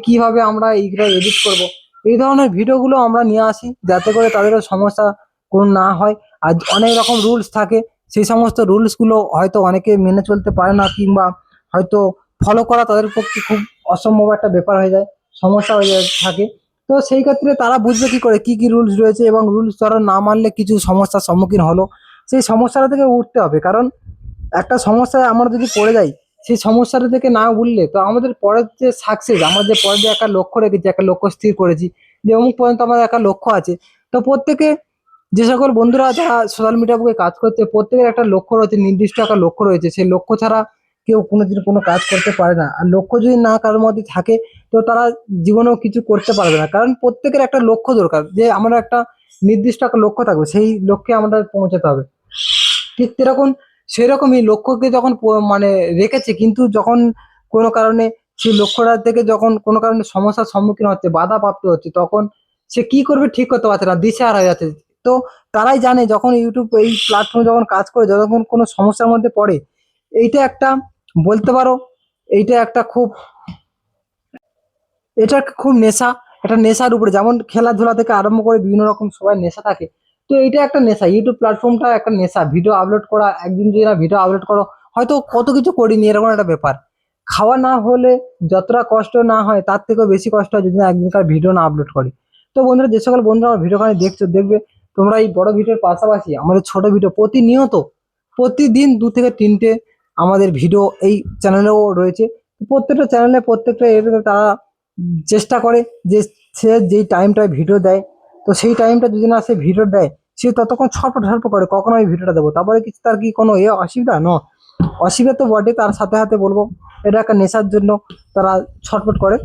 কিভাবে আমরা এইগুলো এডিট করব, এই ধরনের ভিডিওগুলো আমরা নিয়ে আসি যাতে করে তাদেরও সমস্যা কোনো না হয়। আর অনেক রকম রুলস থাকে, সেই সমস্ত রুলসগুলো হয়তো অনেকে মেনে চলতে পারে না, কিংবা হয়তো ফলো করা তাদের পক্ষে খুব অসম্ভব একটা ব্যাপার হয়ে যায়, সমস্যা হয়ে যায় থাকে। তো সেই ক্ষেত্রে তারা বুঝবে কি করে কি কি রুলস রয়েছে, এবং রুলস তারা না মানলে কিছু সমস্যার সম্মুখীন হলো, সেই সমস্যাটা থেকে উঠতে হবে। কারণ একটা সমস্যায় আমরা যদি পড়ে যাই, সেই সমস্যাটা থেকে না উঠলে তো আমাদের পরের যে সাকসেস, আমরা যে পরের যে একটা লক্ষ্য রেখেছি, একটা লক্ষ্য স্থির করেছি যে অমুক পর্যন্ত আমাদের একটা লক্ষ্য আছে। তো প্রত্যেকে, যে সকল বন্ধুরা যারা সোশ্যাল মিডিয়া বুকে কাজ করছে, প্রত্যেকের একটা লক্ষ্য রয়েছে, নির্দিষ্ট একটা লক্ষ্য রয়েছে। সেই লক্ষ্য ছাড়া কেউ কোনোদিন কোনো কাজ করতে পারে না। আর লক্ষ্য যদি না কারোর মধ্যে থাকে, তো তারা জীবনেও কিছু করতে পারবে না। কারণ প্রত্যেকের একটা লক্ষ্য দরকার, যে আমরা একটা নির্দিষ্ট একটা লক্ষ্য থাকবে, সেই লক্ষ্যে আমাদের পৌঁছাতে হবে। ঠিক সেরকম, সেরকমই লক্ষ্যকে যখন মানে রেখেছে, কিন্তু যখন কোনো কারণে সেই লক্ষ্যটা থেকে যখন কোনো কারণে সমস্যার সম্মুখীন হচ্ছে, বাধা প্রাপ্ত হচ্ছে, তখন সে কি করবে ঠিক করতে পারছে না, দিশেহারা হয়ে যাচ্ছে। তো তারাই জানে যখন ইউটিউব এই প্ল্যাটফর্মে যখন কাজ করে, যখন কোনো সমস্যার মধ্যে পড়ে, এইটা একটা, বলতে পারো এইটা একটা খুব, এটা একটা খুব নেশা, একটা নেশার উপরে, যেমন খেলাধুলা থেকে আরম্ভ করে বিভিন্ন রকম সবাই নেশা থাকে। তো এটা একটা নেশা, ইউটিউব প্ল্যাটফর্মটা একটা নেশা। ভিডিও আপলোড করা, একদিন যদি না ভিডিও আপলোড করো, হয়তো কত কিছু করিনি এরকম একটা ব্যাপার। খাওয়া না হলে যতটা কষ্ট না হয়, তার থেকেও বেশি কষ্ট হয় যদি না একদিনকার ভিডিও না আপলোড করে। তো বন্ধুরা, যে সকল বন্ধুরা আমার ভিডিওখানে দেখছো, দেখবে তোমরা এই বড় ভিডিওর পাশাপাশি আমাদের ছোট ভিডিও প্রতিনিয়ত, প্রতিদিন 2 থেকে 3টে আমাদের ভিডিও এই চ্যানেলেও রয়েছে। প্রত্যেকটা চ্যানেলে, প্রত্যেকটা এতে তারা চেষ্টা করে যে সে যেই টাইমটায় ভিডিও দেয়, তো সেই টাইমটা যদি না সে ভিডিও দেয়, সে ততক্ষণ ছটফট ছটফট করে কখন আমি ভিডিওটা দেবো। তারপরে কিছু তার কি কোনো অসুবিধা অসুবিধা তো বটে, তার সাথে সাথে বলবো এটা একটা নেশার জন্য তারা ছটফট করে।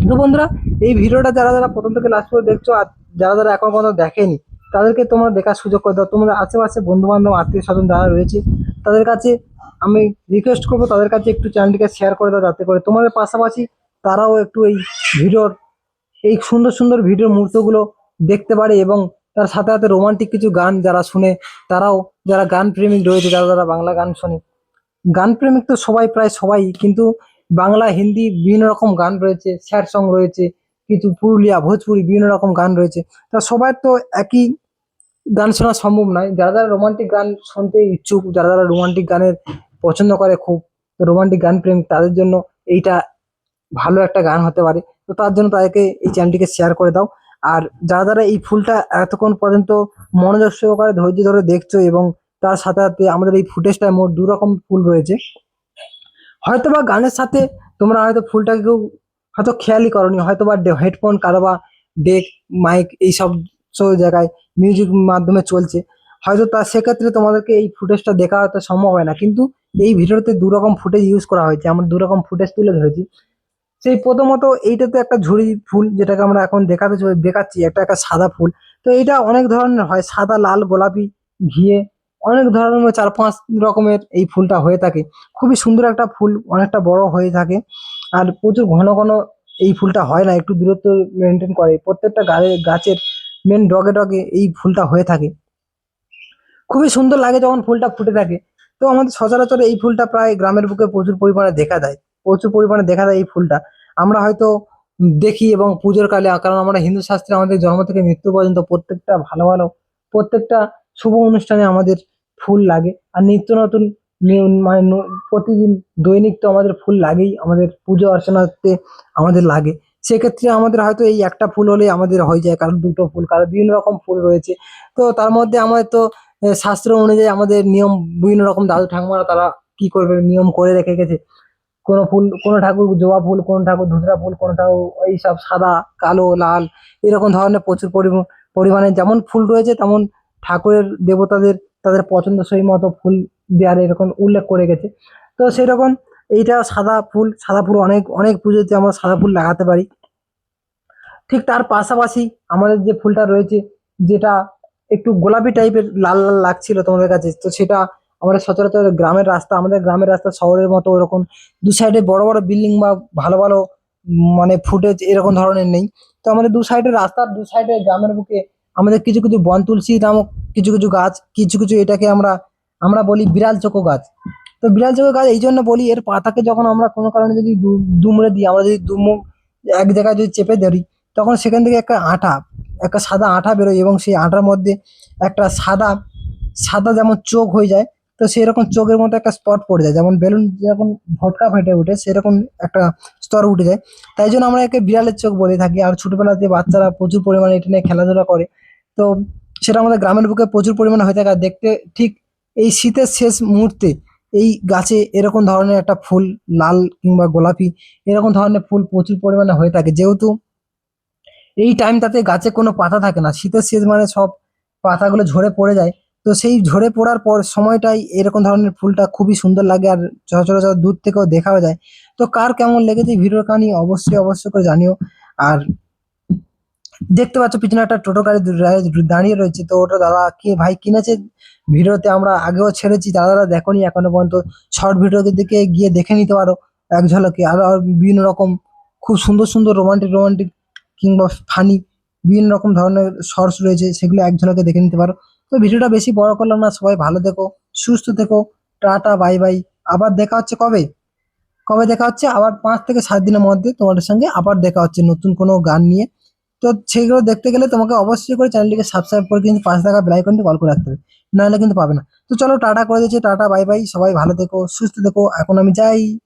তো বন্ধুরা, এই ভিডিওটা যারা যারা প্রথম থেকে লাস্ট পর্যন্ত দেখছো, আর যারা যারা এখন পর্যন্ত দেখেনি, তাদেরকে তোমরা দেখার সুযোগ করে দাও। তোমাদের আশেপাশে বন্ধু বান্ধব আত্মীয় স্বজন যারা রয়েছে, তাদের কাছে আমি রিকোয়েস্ট করবো, তাদের কাছে একটু চ্যানেলটিকে শেয়ার করে দাও, যাতে করে তোমাদের পাশাপাশি তারাও একটু এই ভিডিওর, এই সুন্দর সুন্দর ভিডিওর মুহূর্তগুলো দেখতে পারে। এবং তার সাথে সাথে রোমান্টিক কিছু গান যারা শুনে, তারাও, যারা গান প্রেমিক রয়েছে, যারা যারা বাংলা গান শোনে, গান প্রেমিক তো সবাই, প্রায় সবাই, কিন্তু বাংলা হিন্দি বিভিন্ন রকম গান রয়েছে, স্যাড সং রয়েছে, কিছু পুরুলিয়া ভোজপুরি বিভিন্ন রকম গান রয়েছে। তা সবার তো একই গান শোনা সম্ভব নয়। যারা যারা রোমান্টিক গান শুনতে ইচ্ছুক, যারা যারা রোমান্টিক গানের পছন্দ করে খুব, রোমান্টিক গান প্রেমিক, তাদের জন্য এইটা ভালো একটা গান হতে পারে। তো তার জন্য তাদেরকে এই চ্যানেলটিকে শেয়ার করে দাও। আর যারা যারা এই ফুলটা এতক্ষণ পর্যন্ত মনোযোগ সহকারে ধৈর্য ধরে দেখছো, এবং তার সাথে সাথে আমাদের এই ফুটেজটায় মোট 2 রকম ফুল রয়েছে। হয়তো বা গানের সাথে তোমরা হয়তো ফুলটাকে কেউ হয়তো খেয়ালই করনি, হয়তো বা হেডফোন, কারো বা ডেক, মাইক, এইসব সব জায়গায় মিউজিক মাধ্যমে চলছে, হয়তো তার সেক্ষেত্রে তোমাদেরকে এই ফুটেজটা দেখা হয়তো সম্ভব হয় না। কিন্তু এই ভিডিওতে 2 রকম ফুটেজ ইউজ করা হয়েছে, আমরা 2 রকম ফুটেজ তুলে ধরেছি। সেই প্রথমত এইটাতে একটা ঝুড়ি ফুল, যেটাকে আমরা এখন দেখাচ্ছি, একটা একটা সাদা ফুল। তো এইটা অনেক ধরনের হয়, সাদা, লাল, গোলাপি, ঘিয়ে, অনেক ধরনের 4-5 রকমের এই ফুলটা হয়ে থাকে। খুবই সুন্দর একটা ফুল, অনেকটা বড় হয়ে থাকে, আর প্রচুর ঘন ঘন এই ফুলটা হয় না, একটু দূরত্ব মেনটেন করে। প্রত্যেকটা গাছের মেন ডগে ডগে এই ফুলটা হয়ে থাকে। খুবই সুন্দর লাগে যখন ফুলটা ফুটে থাকে। তো আমাদের সচরাচর এই ফুলটা প্রায় গ্রামের বুকে প্রচুর পরিমাণে দেখা যায়, প্রচুর পরিমাণে দেখা যায় এই ফুলটা। আমরা হয়তো দেখি এবং পুজোর কালে, কারণ আমরা হিন্দু শাস্ত্রে আমাদের জন্ম থেকে মৃত্যু পর্যন্ত প্রত্যেকটা ভালো ভালো প্রত্যেকটা শুভ অনুষ্ঠানে আমাদের ফুল লাগে। আর নিত্য নতুন মানে প্রতিদিন দৈনিক তো আমাদের ফুল লাগেই, আমাদের পুজো অর্চনাতে আমাদের লাগে। সেক্ষেত্রে আমাদের হয়তো এই একটা ফুল হলে আমাদের হয়ে যায়, কারণ দুটো ফুল, কারণ বিভিন্ন রকম ফুল রয়েছে। তো তার মধ্যে আমাদের তো শাস্ত্র অনুযায়ী আমাদের নিয়ম, বিভিন্ন রকম দাদু ঠাকুমারা তারা কি করবে নিয়ম করে রেখে গেছে। কোনো ফুল, কোনো ঠাকুর জবা ফুল, কোনো ঠাকুর ধুতরা ফুল, কোনো ঠাকুর এইসব সাদা, কালো, লাল, এরকম ধরনের প্রচুর পরিমাণে যেমন ফুল রয়েছে, তেমন ঠাকুরের দেবতাদের তাদের পছন্দসই মতো ফুল দেওয়ার এরকম উল্লেখ করে গেছে। তো সেরকম এইটা সাদা ফুল, সাদা ফুল অনেক অনেক পুজোতে আমরা সাদা ফুল লাগাতে পারি। ঠিক তার পাশাপাশি আমাদের যে ফুলটা রয়েছে, যেটা একটু গোলাপি টাইপের লাল লাল লাগছিল তোমাদের কাছে, তো সেটা আমাদের সচরাচর গ্রামের রাস্তা, আমাদের গ্রামের রাস্তা শহরের মতো ওরকম দু সাইডে বড় বড় বিল্ডিং বা ভালো ভালো মানে ফুটেজ এরকম ধরনের নেই। তো আমাদের দু সাইডে রাস্তার দু সাইডে গ্রামের বুকে আমাদের কিছু কিছু বন তুলসী নামক কিছু কিছু গাছ, কিছু কিছু এটাকে আমরা আমরা বলি বিড়াল চোখো গাছ। তো বিড়াল চোখো গাছ এই জন্য বলি, এর পাতাকে যখন আমরা কোনো কারণে যদি দুমড়ে দিই, আমরা যদি দুমুখ এক জায়গায় যদি চেপে ধরি, তখন সেখান থেকে একটা সাদা আঠা বেরোয়, এবং সেই আঠার মধ্যে একটা সাদা সাদা যেমন চোখ হয়ে যায়। তো সেরকম চোখের মতো একটা স্পট পড়ে যায়, যেমন বেলুন যেরকম ভটকা ফেটে ওঠে সেরকম একটা স্তর উঠে যায়। তাই জন্য আমরা একে বিড়ালের চোখ বলে থাকি। আর ছোটবেলাতে বাচ্চারা প্রচুর পরিমাণে এটা নিয়ে খেলাধুলা করে। তো সেটা আমাদের গ্রামের বুকে প্রচুর পরিমাণে হয়ে থাকে। আর দেখতে ঠিক এই শীতের শেষ মুহূর্তে এই গাছে এরকম ধরনের একটা ফুল, লাল কিংবা গোলাপি এরকম ধরনের ফুল প্রচুর পরিমাণে হয়ে থাকে। যেহেতু এই টাইমটাতে গাছে কোনো পাতা থাকে না, শীতের শেষ মানে সব পাতাগুলো ঝরে পড়ে যায়। তো সেই ঝরে পড়ার পর সময়টাই এরকম ধরনের ফুলটা খুবই সুন্দর লাগে, আর সচরাচর দূর থেকেও দেখাও যায়। তো কার কেমন লেগেছে ভিডিওর কাহিনী অবশ্যই অবশ্যই করে জানিও। আর দেখতে পাচ্ছ পিছনে একটা টোটো গাড়ি দাঁড়িয়ে রয়েছে, তো ওটা দাদা কি ভাই কিনেছে। ভিডিওতে আমরা আগেও ছেড়েছি, দাদারা দেখোনি এখনো পর্যন্ত, শর্ট ভিডিও দিকে গিয়ে দেখে নিতে পারো এক ঝলকে। আর বিভিন্ন রকম খুব সুন্দর সুন্দর রোমান্টিক রোমান্টিক কিংবা ফানি বিভিন্ন রকম ধরনের শর্টস রয়েছে, সেগুলো এক ঝলকে দেখে নিতে পারো। তো ভিডিওটা বেশি বড় করলাম না, সবাই ভালো থেকো, সুস্থ থেকো, টাটা বাই বাই। আবার দেখা হচ্ছে কবে, কবে দেখা হচ্ছে আবার 5 থেকে 7 দিনের মধ্যে তোমাদের সঙ্গে আবার দেখা হচ্ছে নতুন কোনো গান নিয়ে। তো সেগুলো দেখতে গেলে তোমাকে অবশ্যই করে চ্যানেলটিকে সাবস্ক্রাইব করে কিন্তু পাশে থাকা বেল আইকনটি কল করে রাখতে হবে, নাহলে কিন্তু পাবে না। তো চলো টাটা করে দিচ্ছি, টাটা বাই বাই, সবাই ভালো থেকো সুস্থ থেকো, এখন আমি যাই।